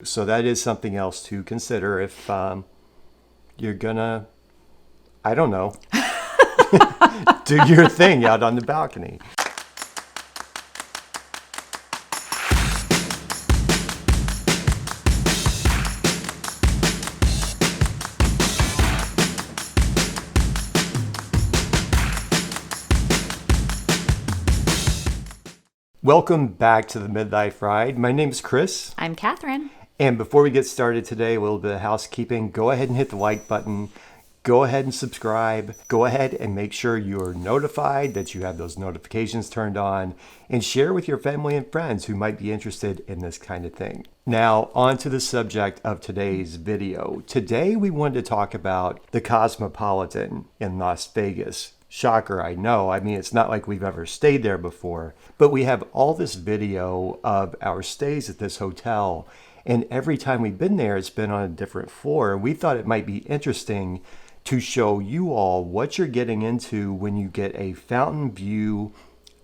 So that is something else to consider if you're gonna, I don't know, do your thing out on the balcony. Welcome back to the Midlife Ride. My name is Chris. I'm Catherine. And before we get started today, a little bit of housekeeping. Go ahead and hit the like button. Go ahead and subscribe. Go ahead and make sure you're notified, that you have those notifications turned on, and share with your family and friends who might be interested in this kind of thing. Now, on to the subject of today's video. Today, we wanted to talk about the Cosmopolitan in Las Vegas. Shocker, I know. I mean, it's not like we've ever stayed there before, but we have all this video of our stays at this hotel. And every time we've been there, it's been on a different floor. We thought it might be interesting to show you all what you're getting into when you get a fountain view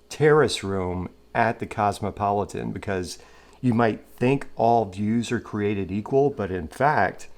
terrace room at the Cosmopolitan, because you might think all views are created equal, but in fact,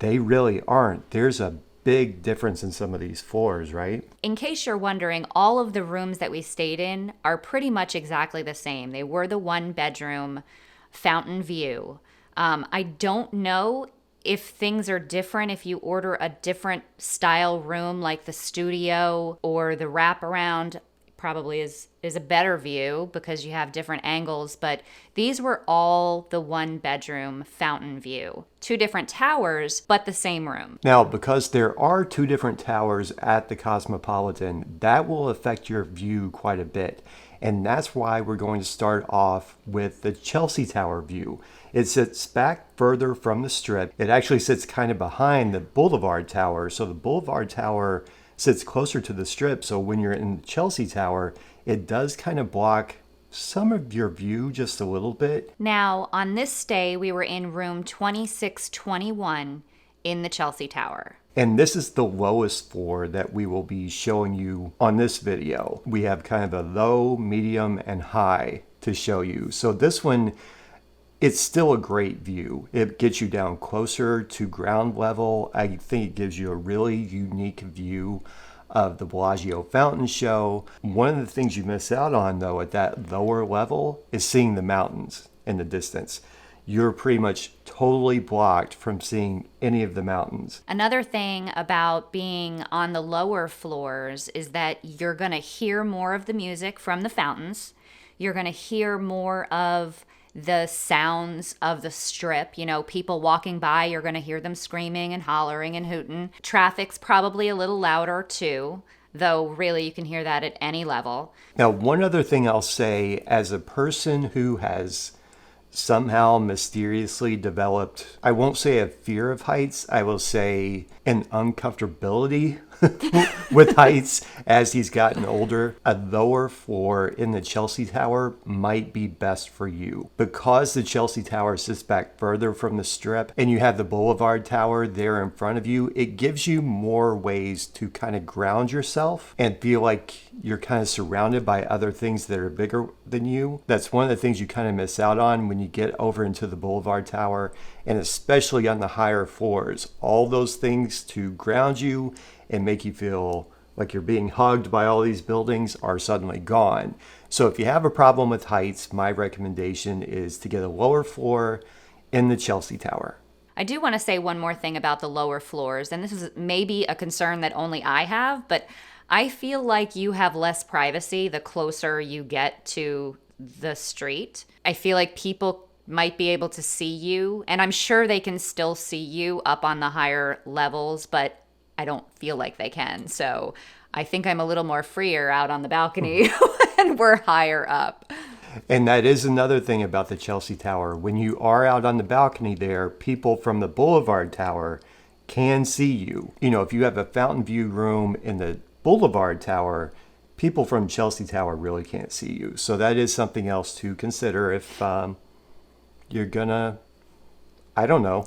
they really aren't. There's a big difference in some of these floors, right? In case you're wondering, all of the rooms that we stayed in are pretty much exactly the same. They were the one bedroom fountain view. I don't know if things are different if you order a different style room like the studio or the wraparound. Probably is a better view because you have different angles, but these were all the one bedroom fountain view. Two different towers, but the same room. Now, because there are two different towers at the Cosmopolitan, that will affect your view quite a bit. And that's why we're going to start off with the Chelsea Tower view. It sits back further from the strip. It actually sits kind of behind the Boulevard Tower. So the Boulevard Tower sits closer to the strip. So when you're in the Chelsea Tower, it does kind of block some of your view just a little bit. Now, on this stay, we were in room 2621 in the Chelsea Tower. And this is the lowest floor that we will be showing you on this video. We have kind of a low, medium, and high to show you. So this one, it's still a great view. It gets you down closer to ground level. I think it gives you a really unique view of the Bellagio fountain show. One of the things you miss out on, though, at that lower level is seeing the mountains in the distance. You're pretty much totally blocked from seeing any of the mountains. Another thing about being on the lower floors is that you're going to hear more of the music from the fountains. You're going to hear more of the sounds of the strip. You know, people walking by, you're going to hear them screaming and hollering and hooting. Traffic's probably a little louder too, though really you can hear that at any level. Now, one other thing I'll say, as a person who has somehow mysteriously developed, I won't say a fear of heights, I will say an uncomfortability with heights as he's gotten older, a lower floor in the Chelsea Tower might be best for you. Because the Chelsea Tower sits back further from the strip and you have the Boulevard Tower there in front of you, it gives you more ways to kind of ground yourself and feel like you're kind of surrounded by other things that are bigger than you. That's one of the things you kind of miss out on when you get over into the Boulevard Tower, and especially on the higher floors. All those things to ground you and make you feel like you're being hugged by all these buildings are suddenly gone. So if you have a problem with heights, my recommendation is to get a lower floor in the Chelsea Tower. I do want to say one more thing about the lower floors, and this is maybe a concern that only I have, but I feel like you have less privacy the closer you get to the street. I feel like people might be able to see you, and I'm sure they can still see you up on the higher levels, but I don't feel like they can. So I think I'm a little more freer out on the balcony when we're higher up. And that is another thing about the Chelsea Tower. When you are out on the balcony there, people from the Boulevard Tower can see you. You know, if you have a fountain view room in the Boulevard Tower, people from Chelsea Tower really can't see you. So that is something else to consider if you're gonna, I don't know,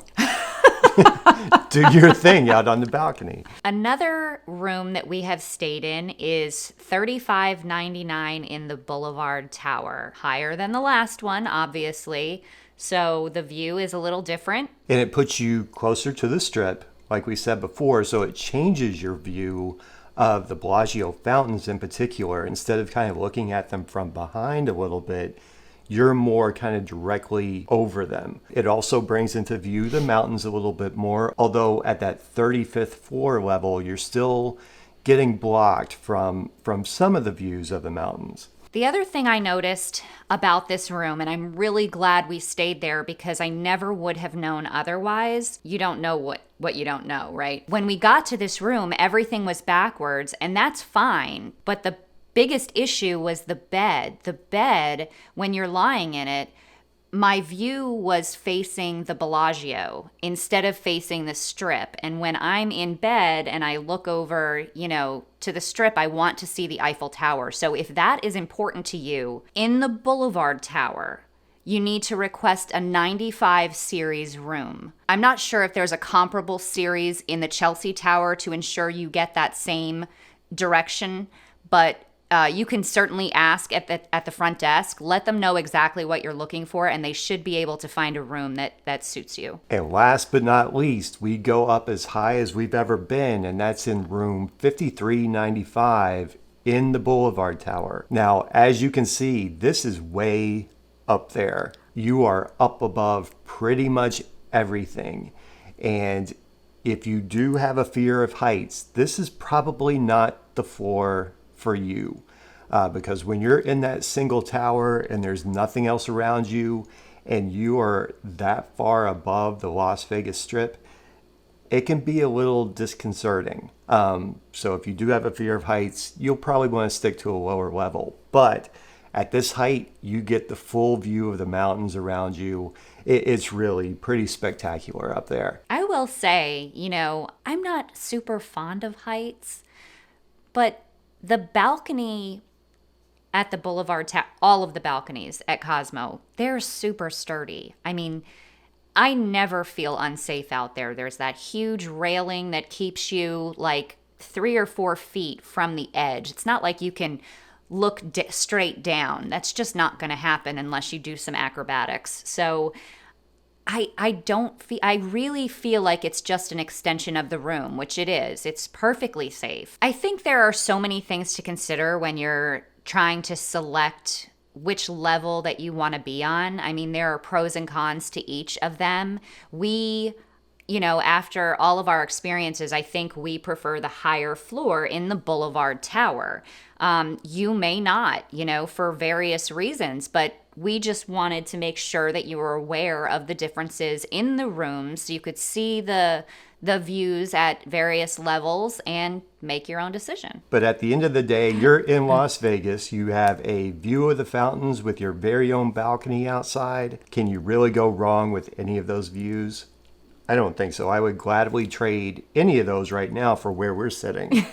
do your thing out on the balcony. Another room that we have stayed in is $35.99 in the Boulevard Tower. Higher than the last one, obviously. So the view is a little different. And it puts you closer to the strip, like we said before, so it changes your view of the Bellagio fountains in particular. Instead of kind of looking at them from behind a little bit, you're more kind of directly over them. It also brings into view the mountains a little bit more, although at that 35th floor level, you're still getting blocked from some of the views of the mountains. The other thing I noticed about this room, and I'm really glad we stayed there because I never would have known otherwise. You don't know what you don't know, right? When we got to this room, everything was backwards, and that's fine. But the biggest issue was the bed. The bed, when you're lying in it, my view was facing the Bellagio instead of facing the strip. And when I'm in bed and I look over, to the strip, I want to see the Eiffel Tower. So if that is important to you, in the Boulevard Tower, you need to request a 95 series room. I'm not sure if there's a comparable series in the Chelsea Tower to ensure you get that same direction, but you can certainly ask at the front desk. Let them know exactly what you're looking for, and they should be able to find a room that suits you. And last but not least, we go up as high as we've ever been, and that's in room 5395 in the Boulevard Tower. Now, as you can see, this is way up there. You are up above pretty much everything. And if you do have a fear of heights, this is probably not the floor for you, because when you're in that single tower and there's nothing else around you and you are that far above the Las Vegas Strip, it can be a little disconcerting. So if you do have a fear of heights, you'll probably want to stick to a lower level. But at this height, you get the full view of the mountains around you. It's really pretty spectacular up there. I will say, I'm not super fond of heights, but the balcony at the Boulevard Tower, all of the balconies at Cosmo, they're super sturdy. I mean, I never feel unsafe out there. There's that huge railing that keeps you like 3 or 4 feet from the edge. It's not like you can look straight down. That's just not going to happen unless you do some acrobatics. So I really feel like it's just an extension of the room, which it is. It's perfectly safe. I think there are so many things to consider when you're trying to select which level that you want to be on. I mean, there are pros and cons to each of them. After all of our experiences, I think we prefer the higher floor in the Boulevard Tower. You may not, for various reasons, but we just wanted to make sure that you were aware of the differences in the rooms so you could see the views at various levels and make your own decision. But at the end of the day, you're in Las Vegas. You have a view of the fountains with your very own balcony outside. Can you really go wrong with any of those views? I don't think so. I would gladly trade any of those right now for where we're sitting.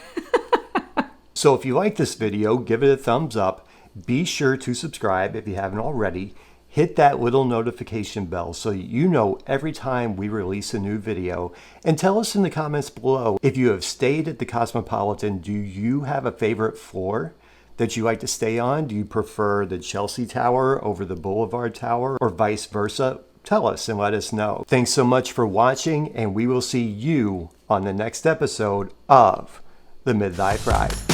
So if you like this video, give it a thumbs up. Be sure to subscribe if you haven't already. Hit that little notification bell so you know every time we release a new video. And tell us in the comments below, if you have stayed at the Cosmopolitan, do you have a favorite floor that you like to stay on? Do you prefer the Chelsea Tower over the Boulevard Tower or vice versa? Tell us and let us know. Thanks so much for watching, and we will see you on the next episode of The Midlife Ride.